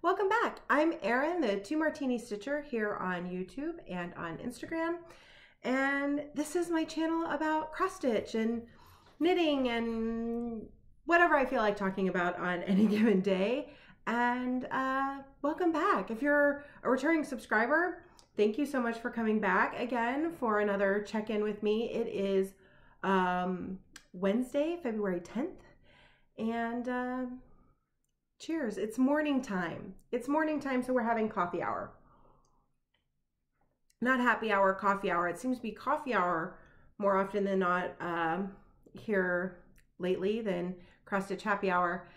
Welcome back. I'm Erin, the 2 Martini Stitcher here on YouTube and on Instagram. And this is my channel about cross stitch and knitting and whatever I feel like talking about on any given day. And welcome back. If you're a returning subscriber, thank you so much for coming back again for another check-in with me. It is Wednesday, February 10th. And cheers. It's morning time. It's morning time, so we're having coffee hour. Not happy hour, coffee hour. It seems to be coffee hour more often than not here lately than cross stitch happy hour.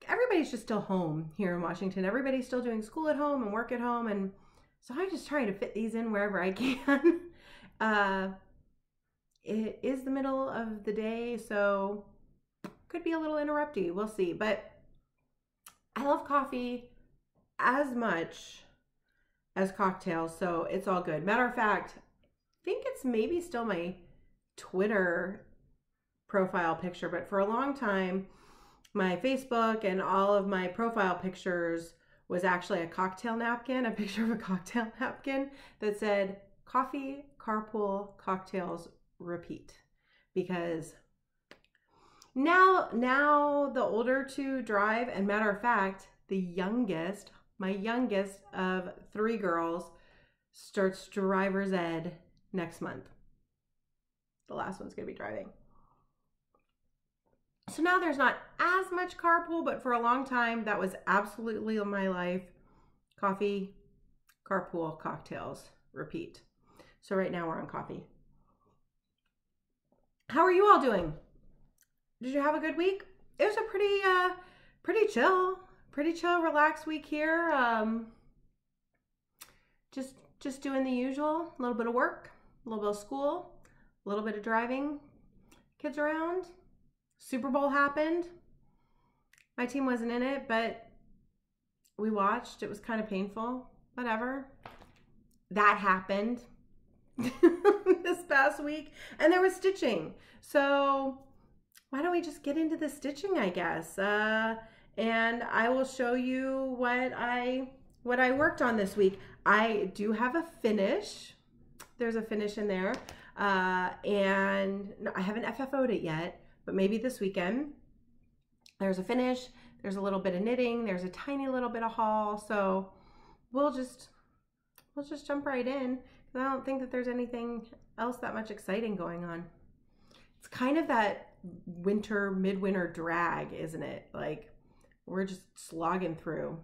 Everybody's just still home here in Washington. Everybody's still doing school at home and work at home, and so I'm just trying to fit these in wherever I can. It is the middle of the day, so could be a little interrupty. We'll see. But I love coffee as much as cocktails, so it's all good. Matter of fact, I think it's maybe still my Twitter profile picture, but for a long time, my Facebook and all of my profile pictures was actually a cocktail napkin, a picture of a cocktail napkin that said, coffee, carpool, cocktails, repeat. Because now the older two drive, and matter of fact, my youngest of 3 girls starts driver's ed next month. The last one's gonna be driving. So now there's not as much carpool, but for a long time, that was absolutely my life. Coffee, carpool, cocktails, repeat. So right now we're on coffee. How are you all doing? Did you have a good week? It was a pretty chill, relaxed week here. Just doing the usual, a little bit of work, a little bit of school, a little bit of driving kids around. Super Bowl happened. My team wasn't in it, but we watched. It was kind of painful, whatever. That happened this past week, and there was stitching. So why don't we just get into the stitching, I guess? And I will show you what I worked on this week. I do have a finish. There's a finish in there. And I haven't FFO'd it yet, but maybe this weekend. There's a finish. There's a little bit of knitting. There's a tiny little bit of haul. So we'll just jump right in, because I don't think that there's anything else that much exciting going on. It's kind of that midwinter drag, isn't it? Like, we're just slogging through.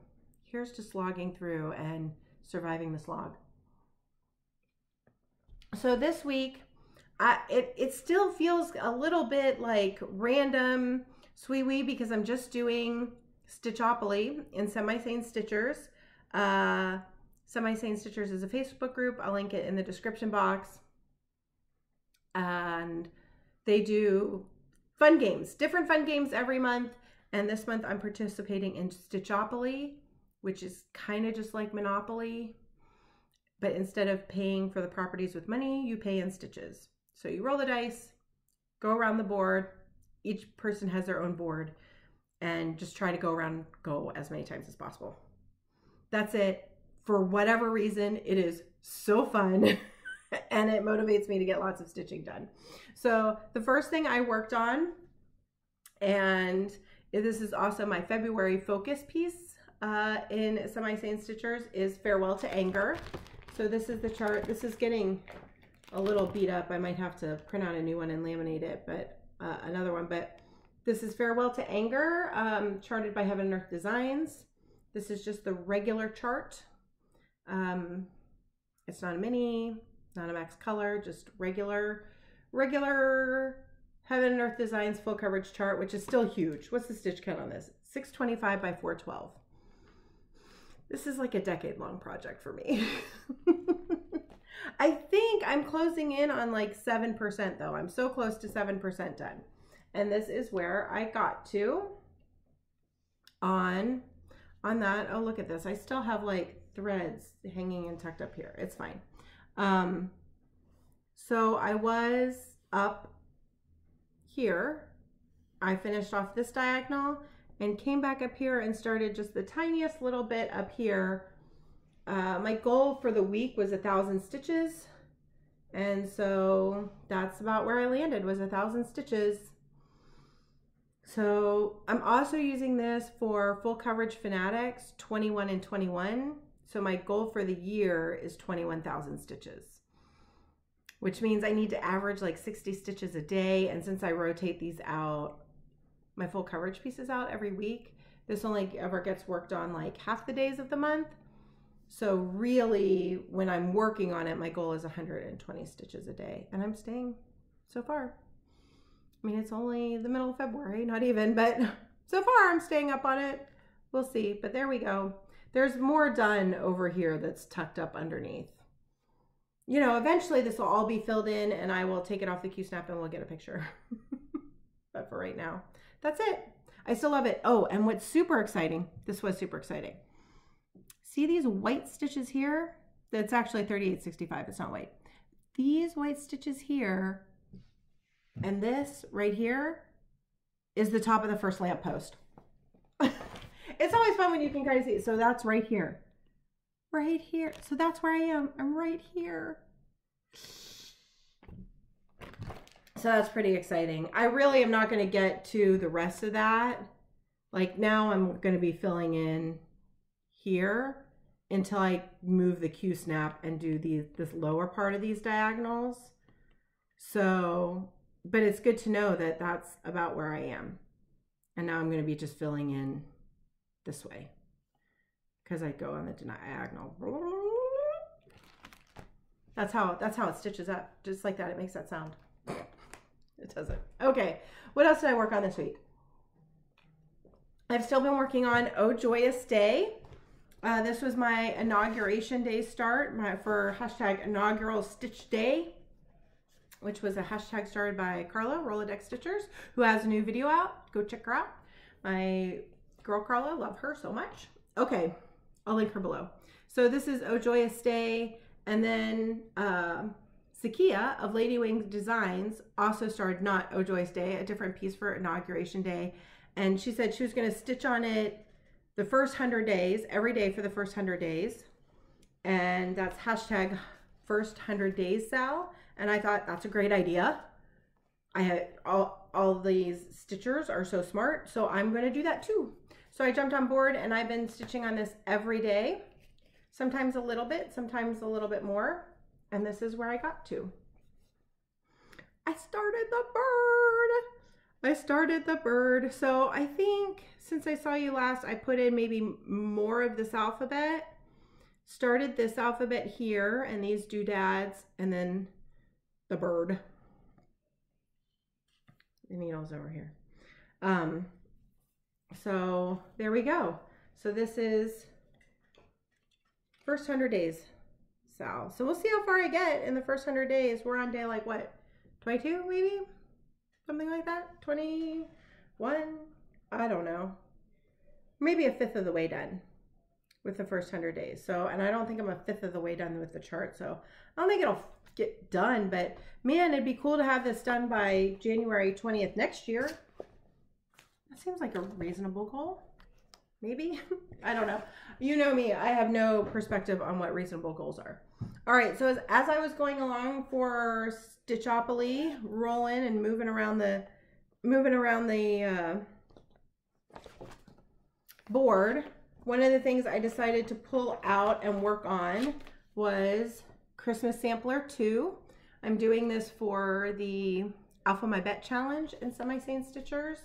Here's to slogging through and surviving the slog. So this week, it still feels a little bit like random sweet-wee, because I'm just doing Stitchopoly in Semi-Sane Stitchers. Semi-Sane Stitchers is a Facebook group. I'll link it in the description box. And they do fun games, different fun games every month. And this month I'm participating in Stitchopoly, which is kind of just like Monopoly, but instead of paying for the properties with money, you pay in stitches. So you roll the dice, go around the board. Each person has their own board, and just try to go as many times as possible. That's it. For whatever reason, it is so fun. And it motivates me to get lots of stitching done. So the first thing I worked on, and this is also my February focus piece in Semi-Sane Stitchers, is Farewell to Anger. So this is the chart. This is getting a little beat up. I might have to print out a new one and laminate it, but another one. But this is Farewell to Anger, charted by Heaven and Earth Designs. This is just the regular chart. It's not a mini, not a max color, just regular Heaven and Earth Designs full coverage chart, which is still huge. What's the stitch count on this? 625 by 412. This is like a decade-long project for me. I think I'm closing in on like 7% though. I'm so close to 7% done. And this is where I got to on that. Oh, look at this. I still have like threads hanging and tucked up here. It's fine. So I was up here. I finished off this diagonal, and came back up here and started just the tiniest little bit up here. My goal for the week was 1,000 stitches. And so that's about where I landed, was 1,000 stitches. So I'm also using this for Full Coverage Fanatics 21 and 21. So my goal for the year is 21,000 stitches, which means I need to average like 60 stitches a day. And since I rotate these out, my full coverage pieces out every week, this only ever gets worked on like half the days of the month. So really, when I'm working on it, my goal is 120 stitches a day, and I'm staying so far. I mean, it's only the middle of February, not even, but so far I'm staying up on it. We'll see, but there we go. There's more done over here that's tucked up underneath. You know, eventually this will all be filled in and I will take it off the Q-snap and we'll get a picture. But for right now, that's it. I still love it. Oh, and what's super exciting, this was super exciting. See these white stitches here? That's actually 3865, it's not white. These white stitches here and this right here is the top of the first lamp post. It's always fun when you can kind of see it. So that's right here. Right here. So that's where I am. I'm right here. So that's pretty exciting. I really am not going to get to the rest of that. Like now I'm going to be filling in here until I move the Q-snap and do this lower part of these diagonals. So, but it's good to know that that's about where I am. And now I'm going to be just filling in this way because I go on the diagonal. That's how it stitches up. Just like that, it makes that sound. It doesn't. Okay, what else did I work on this week? I've still been working on Oh Joyous Day. This was my inauguration day start for hashtag inaugural stitch day, which was a hashtag started by Carla, Rolodex Stitchers, who has a new video out. Go check her out. My girl Carla, love her so much. Okay, I'll link her below. So this is Oh Joyous Day, and then Sakia of Lady Wings Designs also started not Oh Joyous Day, a different piece for inauguration day, and she said she was going to stitch on it the first 100 days, every day for the first 100 days, and that's hashtag first 100 days Sal. And I thought that's a great idea. I had all these stitchers are so smart, so I'm going to do that too. So I jumped on board and I've been stitching on this every day, sometimes a little bit, sometimes a little bit more, and this is where I got to. I started the bird. So I think since I saw you last, I put in maybe more of this alphabet, started this alphabet here and these doodads, and then the bird. The needle's over here. So there we go. So this is first 100 days, Sal. So we'll see how far I get in the first 100 days. We're on day like what, 22 maybe? Something like that, 21, I don't know. Maybe a fifth of the way done with the first 100 days. So, and I don't think I'm a fifth of the way done with the chart. So I don't think it'll get done, but man, it'd be cool to have this done by January 20th next year. That seems like a reasonable goal. Maybe, I don't know. You know me, I have no perspective on what reasonable goals are. All right, so as I was going along for Stitchopoly, rolling and moving around the board, one of the things I decided to pull out and work on was Christmas Sampler 2. I'm doing this for the Alpha My Bet Challenge in Semi-Sane Stitchers.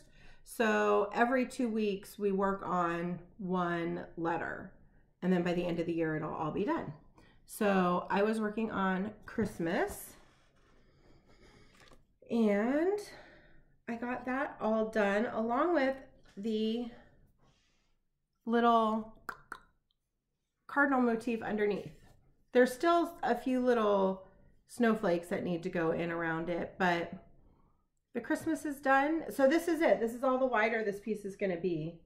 So every 2 weeks we work on one letter, and then by the end of the year it'll all be done. So I was working on Christmas and I got that all done along with the little cardinal motif underneath. There's still a few little snowflakes that need to go in around it, but the Christmas is done. So this is it. This is all the wider this piece is going to be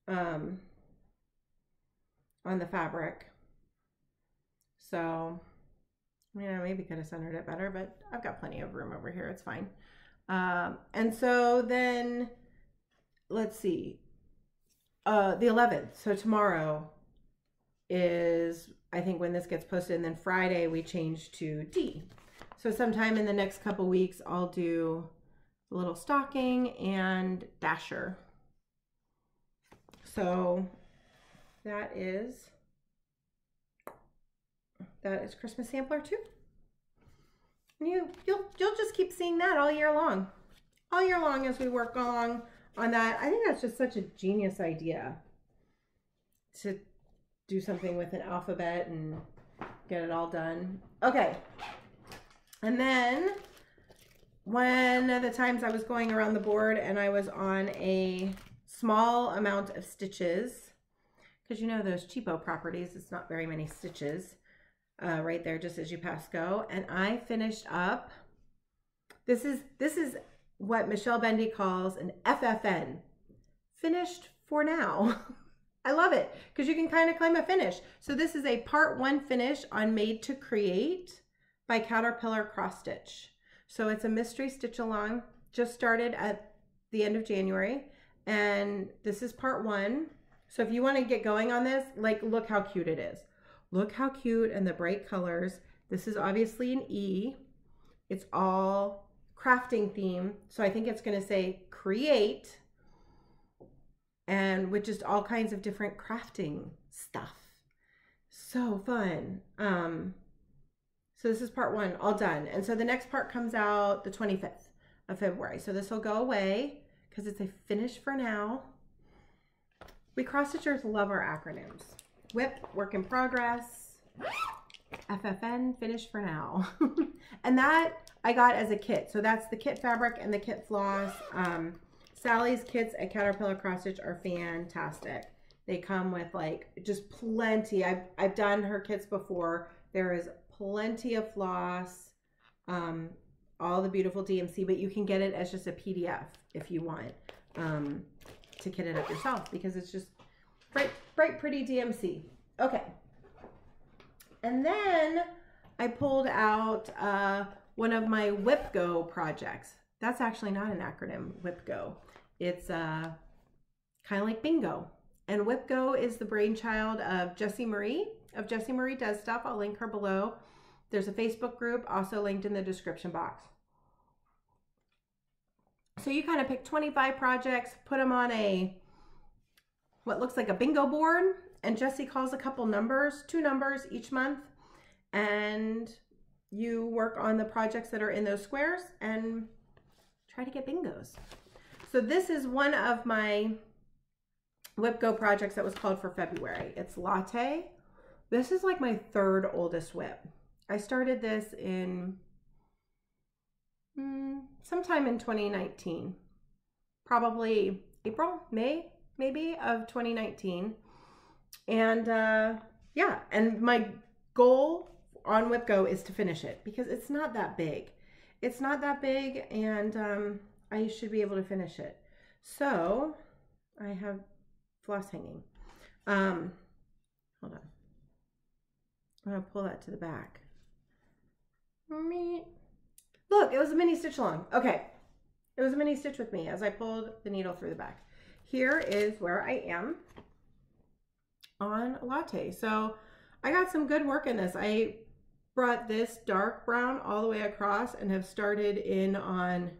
on the fabric. So, you know, maybe could have centered it better, but I've got plenty of room over here. It's fine. And so then, let's see. the 11th. So tomorrow is, I think, when this gets posted, and then Friday we change to D. So sometime in the next couple weeks, I'll do a little stocking and dasher. So that is Christmas Sampler 2. And you'll just keep seeing that all year long as we work along on that. I think that's just such a genius idea to do something with an alphabet and get it all done. Okay. And then one of the times I was going around the board and I was on a small amount of stitches, because you know those cheapo properties, it's not very many stitches right there just as you pass go. And I finished up, this is what Michelle Bendy calls an FFN, finished for now. I love it because you can kind of claim a finish. So this is a part 1 finish on Made to Create by Caterpillar Cross Stitch. So it's a mystery stitch along, just started at the end of January, and this is part 1. So if you want to get going on this, like, look how cute it is. Look how cute, and the bright colors. This is obviously an E. It's all crafting theme. So I think it's going to say create, and with just all kinds of different crafting stuff. So fun. So this is part 1, all done. And so the next part comes out the 25th of February. So this will go away because it's a finish for now. We cross stitchers love our acronyms. WIP, work in progress. FFN, finish for now. And that I got as a kit. So that's the kit fabric and the kit floss. Sally's kits at Caterpillar Cross Stitch are fantastic. They come with like just plenty. I've done her kits before. There is plenty of floss, all the beautiful DMC, but you can get it as just a PDF if you want to kit it up yourself, because it's just bright, pretty DMC. Okay. And then I pulled out one of my WIP Go projects. That's actually not an acronym, WIP Go. It's kind of like bingo. And WIP Go is the brainchild of Jessie Marie, of Jessie Marie Does Stuff. I'll link her below. There's a Facebook group also linked in the description box. So you kind of pick 25 projects, put them on what looks like a bingo board, and Jessie calls a couple numbers, 2 numbers each month, and you work on the projects that are in those squares and try to get bingos. So this is one of my WIP Go projects that was called for February. It's Latte. This is like my 3rd oldest WIP. I started this in sometime in 2019, probably April, May, maybe, of 2019. And yeah, and my goal on WIP Go is to finish it because it's not that big. It's not that big, and I should be able to finish it. So I have floss hanging. Hold on. I'm gonna pull that to the back. Look, it was a mini stitch along. Okay, it was a mini stitch with me as I pulled the needle through the back. Here is where I am on Latte. So I got some good work in this. I brought this dark brown all the way across and have started in on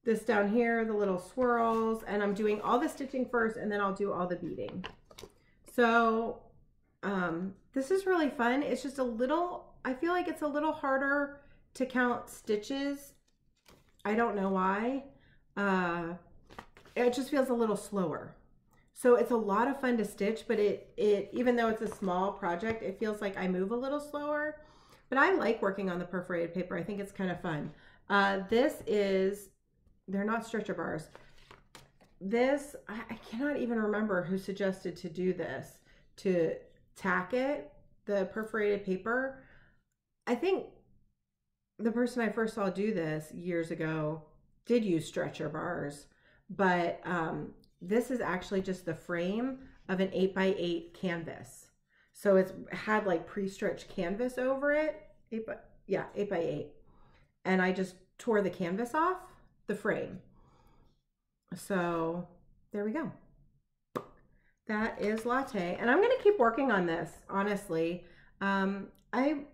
this down here, the little swirls, and I'm doing all the stitching first and then I'll do all the beading. So this is really fun. It's just a little, I feel like it's a little harder to count stitches. I don't know why. It just feels a little slower. So it's a lot of fun to stitch, but it even though it's a small project, it feels like I move a little slower. But I like working on the perforated paper. I think it's kind of fun. This is, they're not stretcher bars. This, I cannot even remember who suggested to do this, to tack it, the perforated paper. I think the person I first saw do this years ago did use stretcher bars, but this is actually just the frame of an 8x8 canvas. So it's had like pre-stretched canvas over it. 8x8. And I just tore the canvas off the frame. So there we go. that is Latte. And I'm going to keep working on this, honestly. It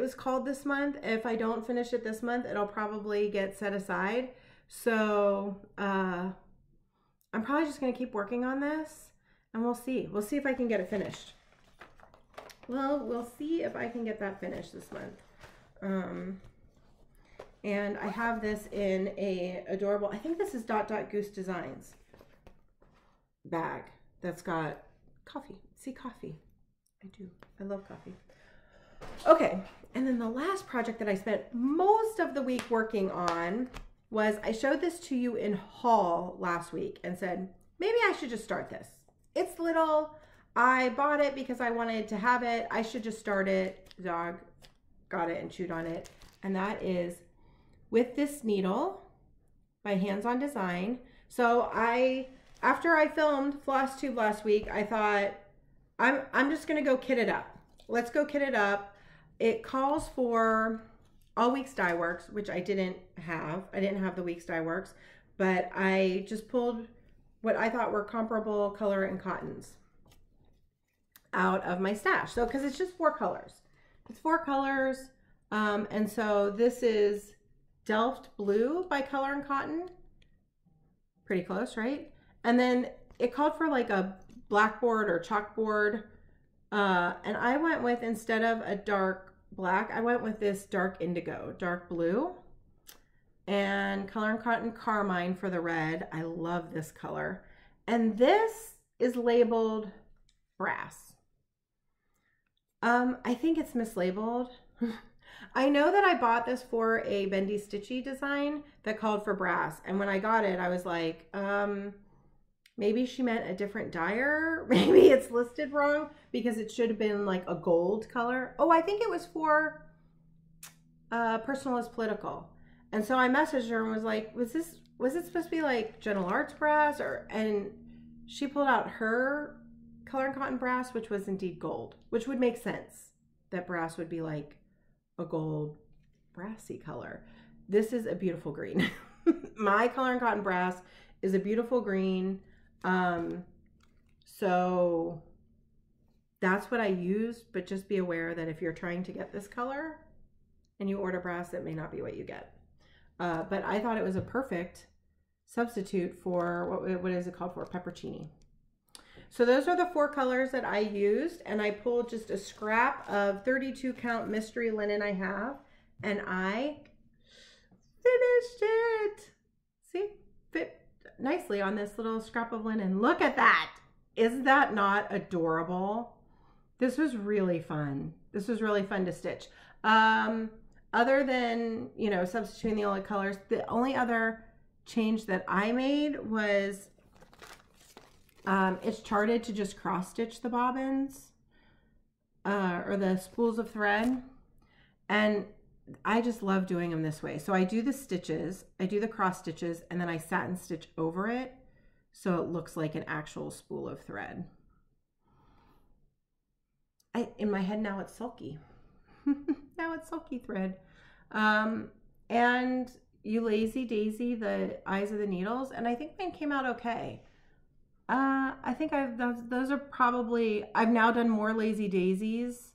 was called this month. If I don't finish it this month, it'll probably get set aside. So I'm probably just going to keep working on this, and we'll see. We'll see if I can get it finished. Well, we'll see if I can get that finished this month. And I have this in a adorable, I think this is Goose Designs bag that's got coffee. See, coffee. I do. I love coffee. Okay, and then the last project that I spent most of the week working on was, I showed this to you in haul last week and said, maybe I should just start this. It's little. I bought it because I wanted to have it. I should just start it. The dog got it and chewed on it. And that is With This Needle by Hands On Design. So after I filmed Flosstube last week, I thought, I'm just gonna go kit it up. Let's go kit it up. It calls for all week's dye works, which I didn't have. I didn't have the week's dye works, but I just pulled what I thought were comparable color and cottons out of my stash. So, because it's just 4 colors. It's 4 colors. And so this is Delft Blue by Color and Cotton. Pretty close, right? And then it called for like a blackboard or chalkboard. And I went with, instead of a dark black, I went with this dark indigo, dark blue, and Color and Cotton Carmine for the red. I love this color. And this is labeled brass. I think it's mislabeled. I know that I bought this for a bendy stitchy design that called for brass. And when I got it, I was like, maybe she meant a different dyer. Maybe it's listed wrong, because it should have been like a gold color. Oh, I think it was for Personal is Political. And so I messaged her and was like, was it supposed to be like Gentle Arts brass? And she pulled out her Color and Cotton brass, which was indeed gold, which would make sense that brass would be like a gold brassy color. This is a beautiful green. My Color and Cotton brass is a beautiful green. So that's what I used, but just be aware that if you're trying to get this color and you order brass, it may not be what you get. But I thought it was a perfect substitute for, what is it called for? Peppercini. So those are the 4 colors that I used, and I pulled just a scrap of 32 count mystery linen I have, and I finished it. See, fit nicely on this little scrap of linen. Look at that. Isn't that not adorable? This was really fun. This was really fun to stitch. Other than, you know, substituting the only colors, the only other change that I made was it's charted to just cross stitch the bobbins or the spools of thread, and I just love doing them this way. So I do the stitches, I do the cross stitches, and then I satin stitch over it so it looks like an actual spool of thread. In my head now it's sulky. Now it's sulky thread. And you lazy daisy the eyes of the needles, and I think mine came out okay. I think those are probably, I've now done more lazy daisies,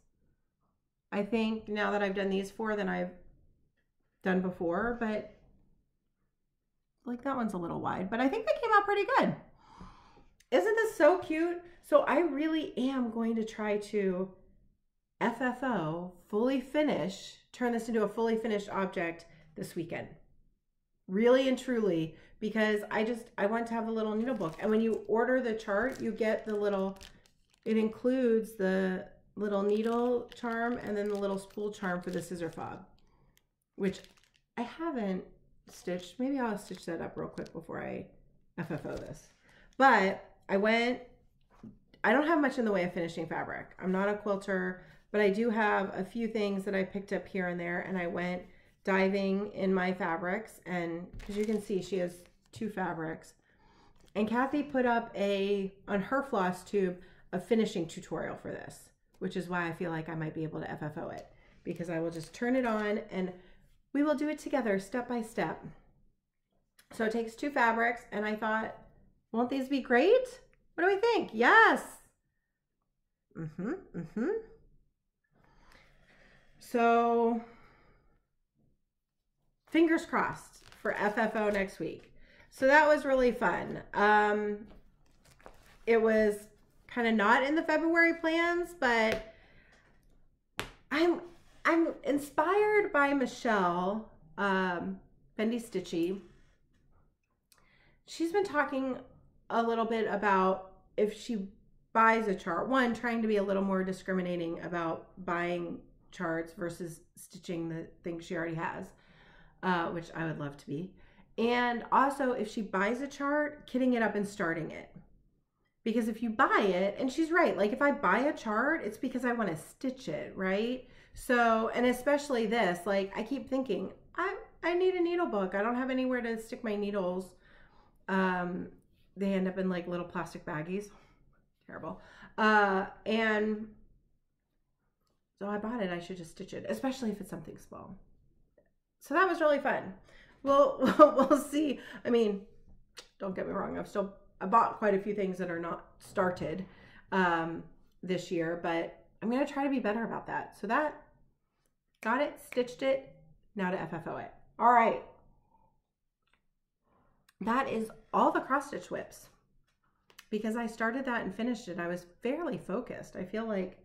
I think, now that I've done these 4 than I've done before, but like that one's a little wide, but I think they came out pretty good. Isn't this so cute? So I really am going to try to FFO, fully finish, turn this into a fully finished object this weekend. Really and truly, because I want to have the little needle book. And when you order the chart, you get the little, it includes the little needle charm and then the little spool charm for the scissor fob, which I haven't stitched. Maybe I'll stitch that up real quick before I FFO this. But I don't have much in the way of finishing fabric. I'm not a quilter, but I do have a few things that I picked up here and there, and I went diving in my fabrics, and as you can see, she has 2 fabrics. And Kathy put up on her Flosstube, a finishing tutorial for this, which is why I feel like I might be able to FFO it, because I will just turn it on and we will do it together step by step. So it takes 2 fabrics, and I thought, won't these be great? What do we think? Yes. So, fingers crossed for FFO next week. So that was really fun. It was kind of not in the February plans, but I'm inspired by Michelle, Bendy Stitchy. She's been talking a little bit about if she buys a chart, one, trying to be a little more discriminating about buying charts versus stitching the things she already has, which I would love to be. And also if she buys a chart, kitting it up and starting it. Because if you buy it, and she's right, like if I buy a chart, it's because I want to stitch it, right? So, and especially this, like I keep thinking, I need a needle book. I don't have anywhere to stick my needles. They end up in like little plastic baggies. Terrible. And so I bought it. I should just stitch it, especially if it's something small. So that was really fun. We'll see. I mean, don't get me wrong. I bought quite a few things that are not started this year, but I'm going to try to be better about that. So that, got it, stitched it, now to FFO it. All right. That is all the cross stitch whips. Because I started that and finished it, I was fairly focused. I feel like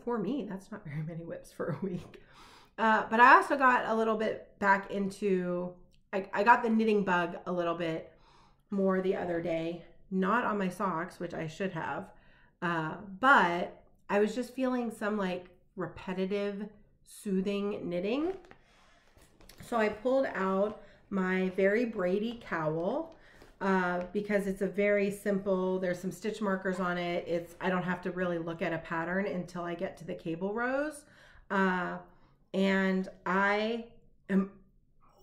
for me, that's not very many whips for a week. But I also got a little bit back into, I got the knitting bug a little bit more the other day, not on my socks, which I should have, but I was just feeling some like repetitive, soothing knitting. So I pulled out my Very Brady cowl because it's a very simple, there's some stitch markers on it. I don't have to really look at a pattern until I get to the cable rows. And I am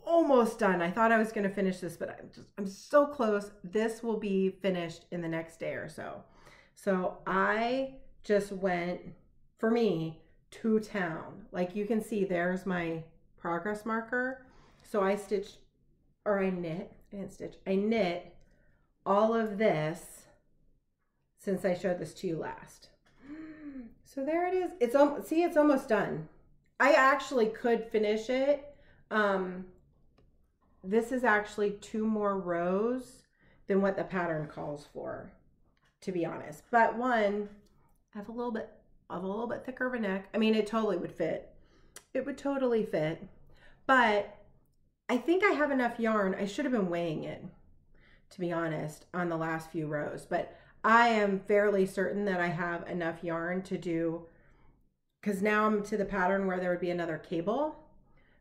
almost done. I thought I was going to finish this, but I'm so close. This will be finished in the next day or so. So I just went, for me, to town. Like you can see, there's my progress marker. So I stitched, or I knit, I didn't stitch, I knit all of this since I showed this to you last. So there it is. See, it's almost done. I actually could finish it. This is actually 2 more rows than what the pattern calls for, to be honest. But one, I have a little bit thicker of a neck. I mean, it totally would fit. It would totally fit. But I think I have enough yarn. I should have been weighing it, to be honest, on the last few rows. But I am fairly certain that I have enough yarn to do, because now I'm to the pattern where there would be another cable.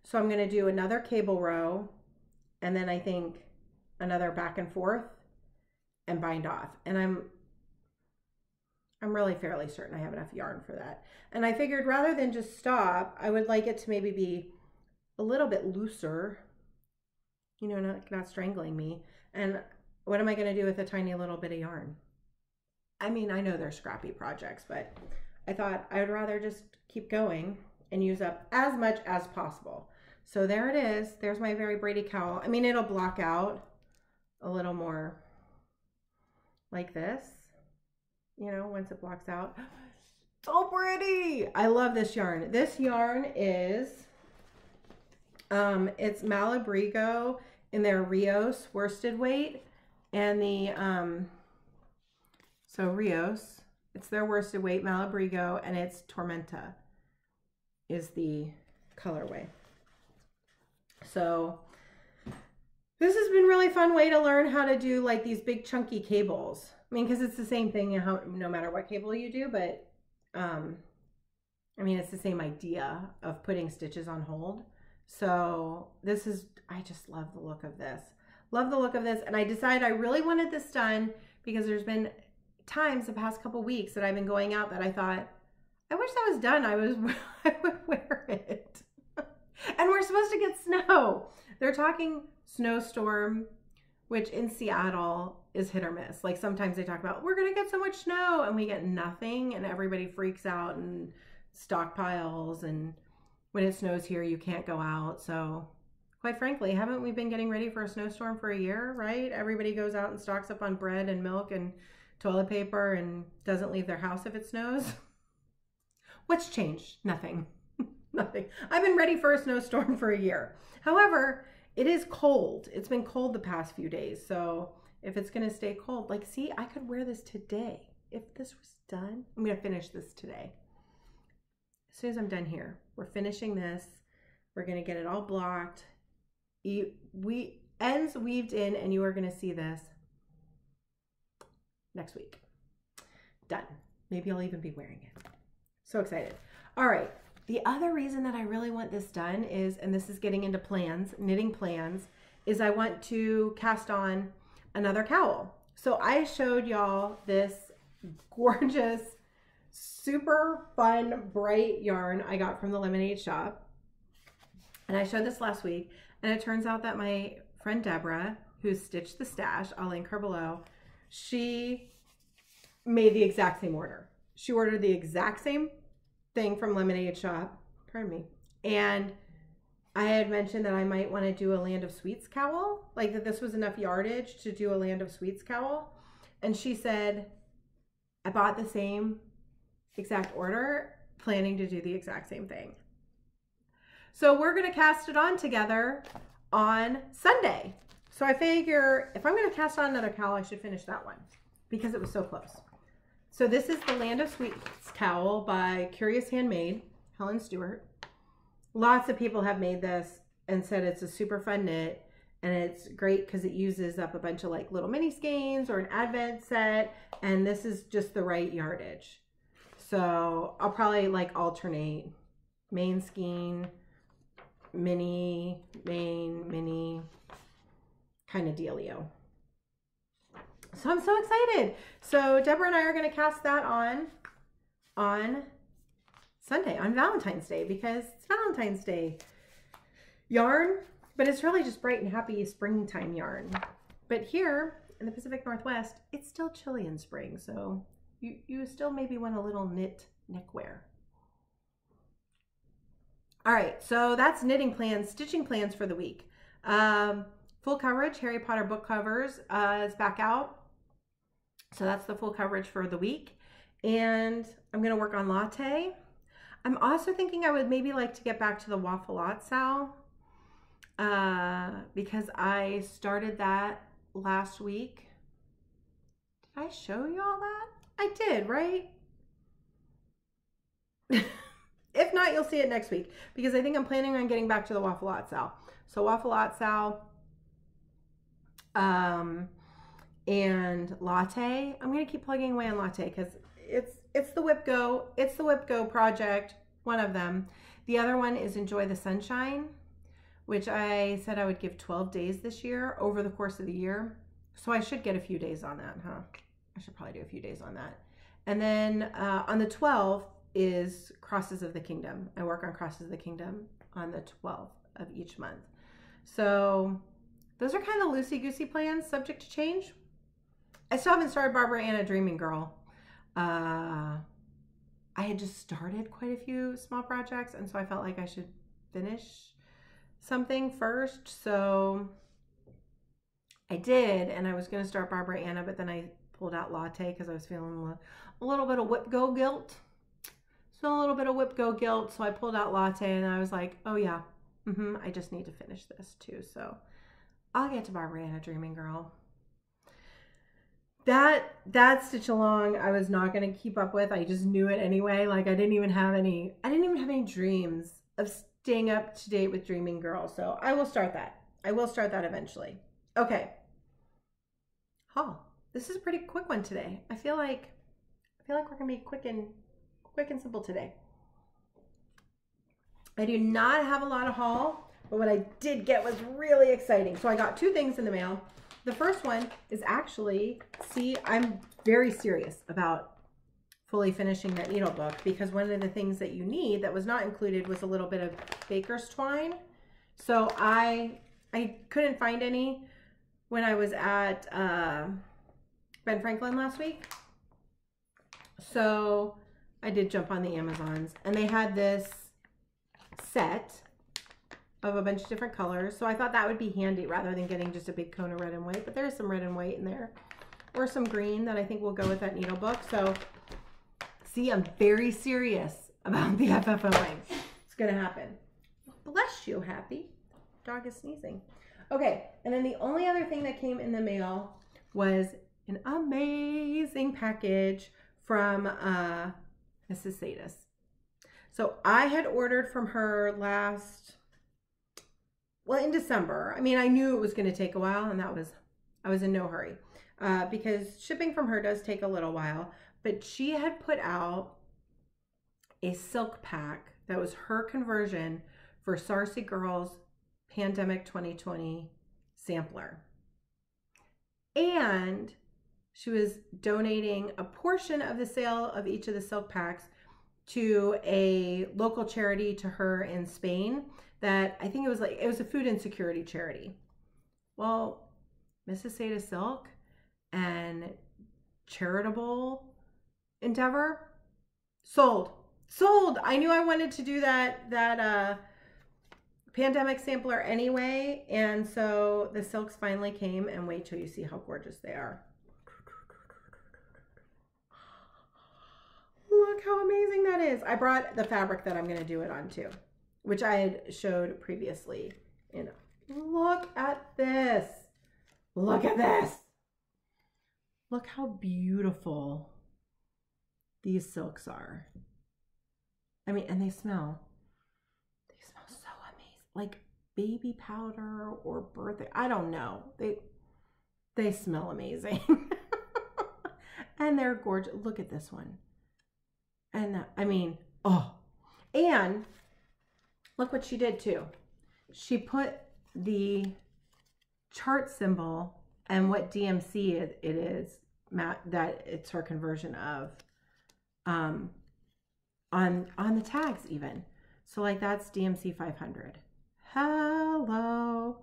So I'm going to do another cable row, and then I think another back and forth and bind off. And I'm really fairly certain I have enough yarn for that. And I figured rather than just stop, I would like it to maybe be a little bit looser, you know, not strangling me. And what am I going to do with a tiny little bit of yarn? I mean, I know they're scrappy projects, but I thought I would rather just keep going and use up as much as possible. So there it is. There's my Very Brady cowl. I mean, it'll block out a little more like this, you know, once it blocks out. So pretty. I love this yarn. This yarn is, it's Malabrigo in their Rios worsted weight. And the, so Rios, it's their worsted weight, Malabrigo, and it's Tormenta is the colorway. So this has been really fun way to learn how to do like these big chunky cables. I mean, because it's the same thing no matter what cable you do, but I mean, it's the same idea of putting stitches on hold. So this is, I just love the look of this. Love the look of this. And I decided I really wanted this done because there's been times the past couple weeks that I've been going out that I thought, I wish that was done. I would wear it. And we're supposed to get snow. They're talking snowstorm, which in Seattle is hit or miss. Like sometimes they talk about, we're going to get so much snow, and we get nothing, and everybody freaks out and stockpiles. And when it snows here, you can't go out. So quite frankly, haven't we been getting ready for a snowstorm for a year, right? Everybody goes out and stocks up on bread and milk and toilet paper and doesn't leave their house if it snows. What's changed? Nothing. Nothing. I've been ready for a snowstorm for a year. However, it is cold. It's been cold the past few days. So if it's going to stay cold, like, see, I could wear this today. If this was done, I'm going to finish this today. As soon as I'm done here, we're finishing this. We're going to get it all blocked. Ends weaved in, and you are going to see this next week. Done. Maybe I'll even be wearing it. So excited. All right. The other reason that I really want this done is, and this is getting into plans, knitting plans, is I want to cast on another cowl. So I showed y'all this gorgeous, super fun, bright yarn I got from the Lemonade Shop. And I showed this last week, and it turns out that my friend Deborah, who stitched the stash, I'll link her below, she made the exact same order. She ordered the exact same thing from Lemonade Shop, pardon me, and I had mentioned that I might want to do a Land of Sweets cowl, like that this was enough yardage to do a Land of Sweets cowl, and she said, I bought the same exact order, planning to do the exact same thing. So we're going to cast it on together on Sunday. So I figure if I'm going to cast on another cowl, I should finish that one because it was so close. So this is the Land of Sweets cowl by Curious Handmade, Helen Stewart. Lots of people have made this and said it's a super fun knit, and it's great because it uses up a bunch of like little mini skeins or an advent set, and this is just the right yardage. So I'll probably like alternate main skein, mini, main, mini kind of dealio. So I'm so excited. So Deborah and I are going to cast that on Sunday, on Valentine's Day, because it's Valentine's Day yarn, but it's really just bright and happy springtime yarn. But here in the Pacific Northwest, it's still chilly in spring, so you still maybe want a little knit neckwear. All right, so that's knitting plans, stitching plans for the week. Full coverage, Harry Potter book covers is back out. So that's the full coverage for the week. And I'm going to work on Latte. I'm also thinking I would maybe like to get back to the Waffle-Lot Sal because I started that last week. Did I show you all that? I did, right? If not, you'll see it next week because I think I'm planning on getting back to the Waffle-Lot Sal. So Waffle-Lot Sal and Latte. I'm going to keep plugging away on Latte because it's the Whip Go. It's the Whip Go project, one of them. The other one is Enjoy the Sunshine, which I said I would give 12 days this year over the course of the year. So I should get a few days on that, huh? I should probably do a few days on that. And then on the 12th is Crosses of the Kingdom. I work on Crosses of the Kingdom on the 12th of each month. So those are kind of loosey-goosey plans, subject to change. I still haven't started Barbara Anna Dreaming Girl. I had just started quite a few small projects, and so I felt like I should finish something first. So I did, and I was going to start Barbara Anna, but then I pulled out Latte because I was feeling a little bit of Whip Go guilt. So a little bit of Whip Go guilt, so I pulled out Latte, and I was like, oh yeah, I just need to finish this too. So I'll get to Barbara Anna Dreaming Girl. That stitch along I was not going to keep up with. I just knew it anyway. Like I didn't even have any dreams of staying up to date with Dreaming Girl. So I will start that. I will start that eventually. Okay. Haul. This is a pretty quick one today. I feel like we're going to be quick and simple today. I do not have a lot of haul, but what I did get was really exciting. So I got two things in the mail. The first one is actually, see, I'm very serious about fully finishing that needle book because one of the things that you need that was not included was a little bit of baker's twine. So I couldn't find any when I was at Ben Franklin last week. So I did jump on the Amazons, and they had this set of a bunch of different colors. So I thought that would be handy rather than getting just a big cone of red and white, but there's some red and white in there, or some green that I think will go with that needle book. So see, I'm very serious about the FFOing. It's gonna happen. Bless you, Happy. Dog is sneezing. Okay, and then the only other thing that came in the mail was an amazing package from Mrs. Sadis. So I had ordered from her in December. I mean, I knew it was going to take a while, and I was in no hurry because shipping from her does take a little while. But she had put out a silk pack that was her conversion for Sarcy Girls Pandemic 2020 sampler. And she was donating a portion of the sale of each of the silk packs to a local charity to her in Spain that I think it was a food insecurity charity. Well, Mrs. Sada Silk and charitable endeavor sold. I knew I wanted to do that pandemic sampler anyway, and so the silks finally came, and wait till you see how gorgeous they are. Look how amazing that is. I brought the fabric that I'm going to do it on too, which I had showed previously. Look at this. Look at this. Look how beautiful these silks are. I mean, and they smell so amazing. Like baby powder or birthday. I don't know. They smell amazing. And they're gorgeous. Look at this one. And I mean, oh, and look what she did too. She put the chart symbol and what DMC it is, that it's her conversion of, on the tags even. So like that's DMC 500. Hello.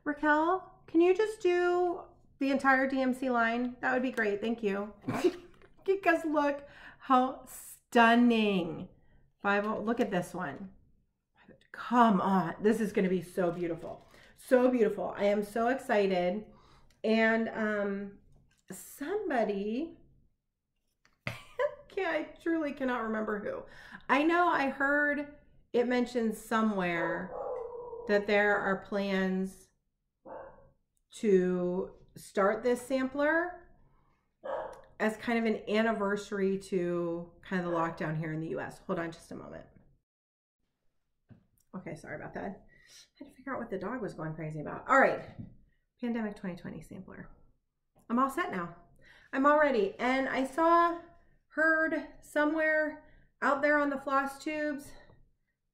Raquel, can you just do the entire DMC line? That would be great. Thank you. Because look how stunning. Look at this one. Come on. This is going to be so beautiful. So beautiful. I am so excited. And somebody, I truly cannot remember who. I know I heard it mentioned somewhere that there are plans to start this sampler as kind of an anniversary to kind of the lockdown here in the US. Hold on just a moment. Okay, sorry about that. I had to figure out what the dog was going crazy about. All right, Pandemic 2020 sampler. I'm all set now. I'm all ready. And I heard somewhere out there on the Flosstubes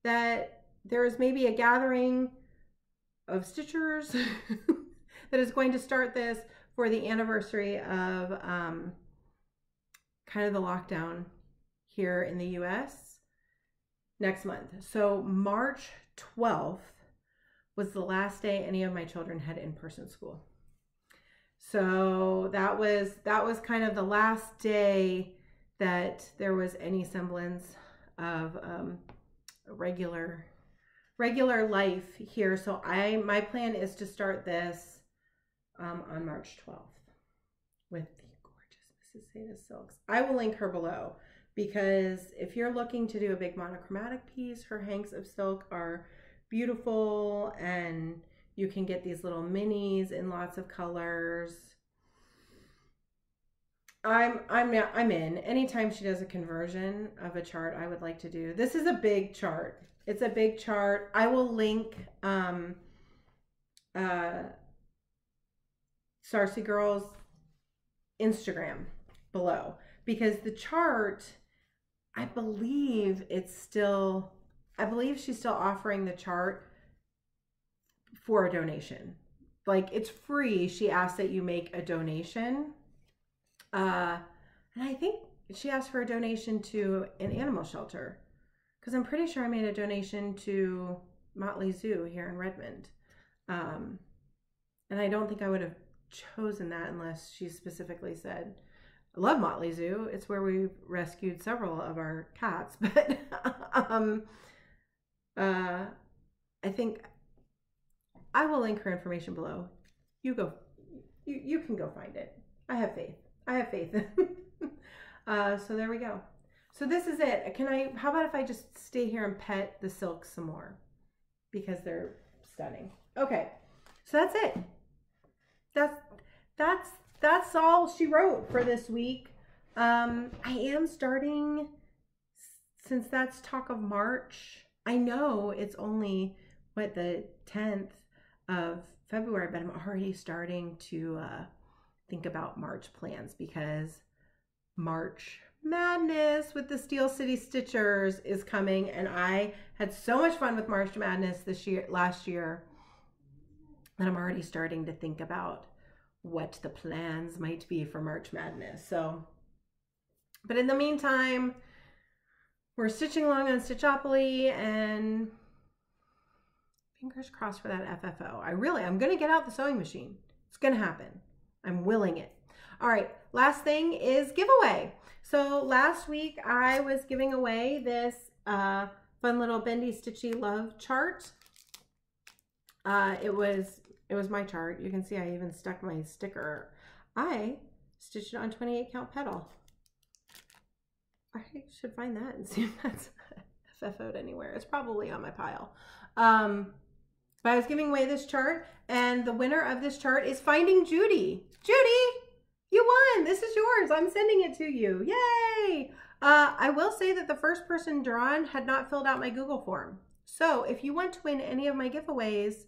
that there is maybe a gathering of stitchers that is going to start this for the anniversary of kind of the lockdown here in the US next month. So March 12th was the last day any of my children had in-person school. So that was kind of the last day that there was any semblance of regular life here. So my plan is to start this on March 12th with the gorgeous Mrs. Sada silks. I will link her below, because if you're looking to do a big monochromatic piece, her hanks of silk are beautiful, and you can get these little minis in lots of colors. I'm in. Anytime she does a conversion of a chart, I would like to do. This is a big chart. It's a big chart. I will link Sarcy Girls Instagram below, because the chart, I believe she's still offering the chart for a donation. Like, it's free. She asked that you make a donation. And I think she asked for a donation to an animal shelter, because I'm pretty sure I made a donation to Motley Zoo here in Redmond. And I don't think I would have chosen that unless she specifically said, I love Motley Zoo. It's where we rescued several of our cats. But I think I will link her information below. You can go find it. I have faith. I have faith. So there we go. So this is it. How about if I just stay here and pet the silks some more? Because they're stunning. Okay. So that's it. That's all she wrote for this week. I am starting, since that's talk of March. I know it's only, what, the 10th of February, but I'm already starting to think about March plans, because March Madness with the Steel City Stitchers is coming, and I had so much fun with March Madness last year, that I'm already starting to think about what the plans might be for March Madness. So, but in the meantime, we're stitching along on Stitchopoly, and fingers crossed for that FFO. I'm going to get out the sewing machine. It's going to happen. I'm willing it. All right, last thing is giveaway. So last week I was giving away this fun little Bendy Stitchy Love chart. It was my chart. You can see I even stuck my sticker. I stitched it on 28 count pedal. I should find that and see if that's FFO'd anywhere. It's probably on my pile. But I was giving away this chart, and the winner of this chart is Finding Judy. Judy, you won. This is yours. I'm sending it to you. Yay! I will say that the first person drawn had not filled out my Google form. So if you want to win any of my giveaways,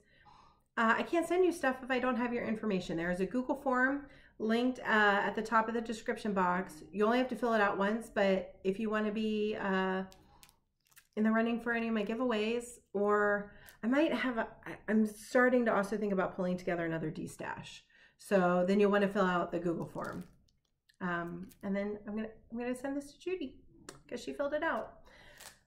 I can't send you stuff if I don't have your information. There is a Google form linked at the top of the description box. You only have to fill it out once, but if you want to be in the running for any of my giveaways, or I might have, I'm starting to also think about pulling together another D-stash. So then you'll want to fill out the Google form. And then I'm gonna send this to Judy because she filled it out.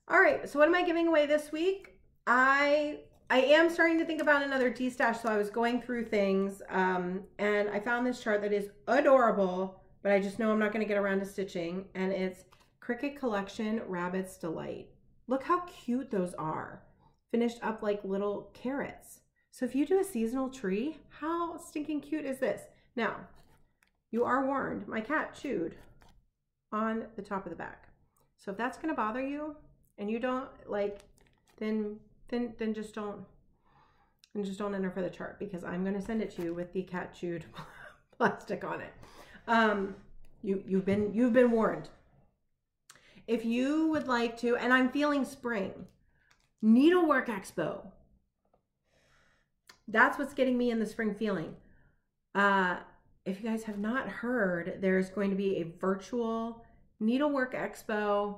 All right, so what am I giving away this week? I am starting to think about another D-stash, so I was going through things, and I found this chart that is adorable, but I just know I'm not gonna get around to stitching, and it's Cricut Collection Rabbit's Delight. Look how cute those are, finished up like little carrots. So if you do a seasonal tree, how stinking cute is this? Now, you are warned, my cat chewed on the top of the back. So if that's gonna bother you and you don't like, then just don't enter for the chart, because I'm gonna send it to you with the cat chewed plastic on it. You've been warned. If you would like to, and I'm feeling spring, Needlework Expo. That's what's getting me in the spring feeling. If you guys have not heard, there's going to be a virtual Needlework Expo,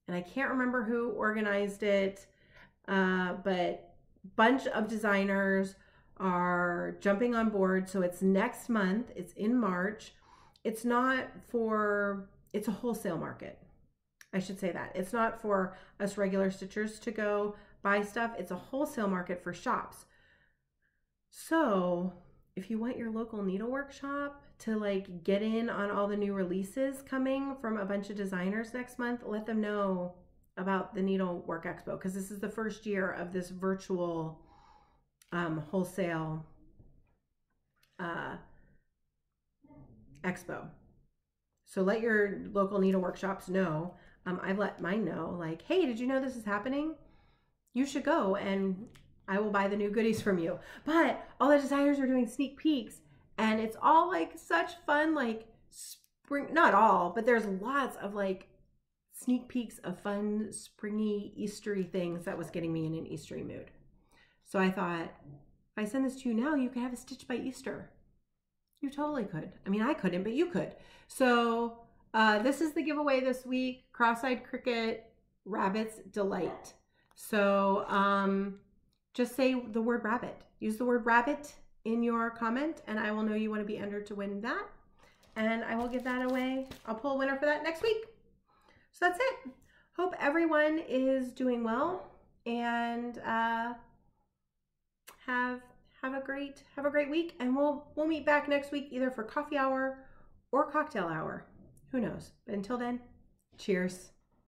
and I can't remember who organized it, but bunch of designers are jumping on board. So it's next month. It's in March. It's not for, it's a wholesale market. I should say that. It's not for us regular stitchers to go buy stuff. It's a wholesale market for shops. So if you want your local needlework shop to like get in on all the new releases coming from a bunch of designers next month, let them know about the Needlework Expo, because this is the first year of this virtual wholesale expo. So let your local needlework shops know. I've let mine know, like, hey, did you know this is happening? You should go and I will buy the new goodies from you. But all the designers are doing sneak peeks, and it's all like such fun, like spring, not all, but there's lots of like sneak peeks of fun, springy, Eastery things that was getting me in an Eastery mood. So I thought, if I send this to you now, you could have a stitch by Easter. You totally could. I mean, I couldn't, but you could. So this is the giveaway this week, Cross-Eyed Cricut Rabbit's Delight. So just say the word rabbit. Use the word rabbit in your comment, and I will know you want to be entered to win that. And I will give that away. I'll pull a winner for that next week. So that's it. Hope everyone is doing well, and have a great week. And we'll meet back next week either for coffee hour or cocktail hour. Who knows? But until then, cheers.